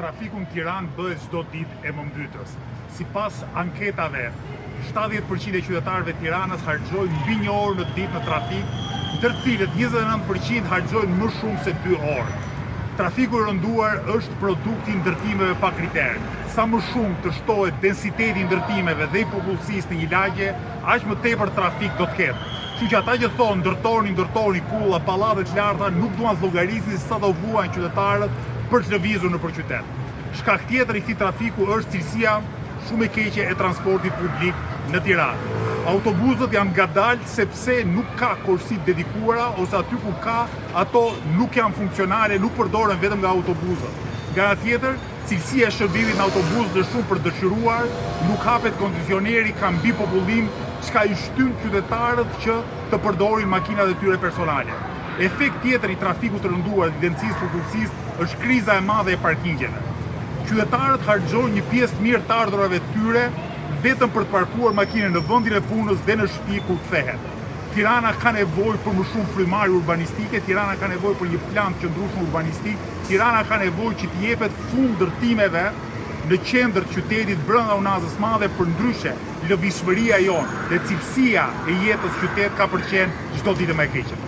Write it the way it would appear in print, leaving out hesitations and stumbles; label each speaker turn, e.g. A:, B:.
A: trafiku në Tiranë bëhet çdo ditë e mëmbytës. Sipas anketave, 70% e qytetarëve të Tiranës harxojnë mbi 1 orë në ditë në trafik, ndër të cilët 29% harxojnë më shumë se 2 orë. Trafiku i rënduar është produkti i ndërtimeve pa kriter. Sa më shumë të shtohet densiteti i ndërtimeve dhe i popullsisë në një lagje, aq më tepër trafik do të ketë. Kështu që ata që thonë ndërtoni kulla, pallate të larta nuk duan të llogarisnin sa do vuajnë qytetarët për të lëvizur nëpër qytet. Shkak tjetër i këtij trafiku është cilësia shumë e keqe e transportit publik në Tiranë. Autobusët janë ngadalë sepse nuk ka korsi dedikuara ose aty ku ka, ato nuk janë funksionale, nuk përdoren vetëm nga autobusët. Nga ana tjetër, cilësia e shërbimit në autobus është shumë për dëshiruar, nuk hapet kondicioneri, ka mbi popullim, çka i shtyn qytetarët që të përdorin makinat e tyre personale. Efekt tjetër i trafikut të rënduar dhe dencisë popullsisë është kriza e madhe e parkingeve. Qytetarët harxojnë një pjesë të mirë të ardhurave të tyre vetëm për të parkuar makinën në vendin e punës dhe në shtëpi kur kthehet. Tirana ka nevojë për më shumë frymëri urbanistike, Tirana ka nevojë për një plan të qëndrueshëm urbanistik, Tirana ka nevojë që të jepet fund ndërtimeve në qendër të qytetit brenda unazës madhe, përndryshe lëvizshmëria jonë dhe cilësia e jetës qytet ka përqen çdo ditë më e keqe.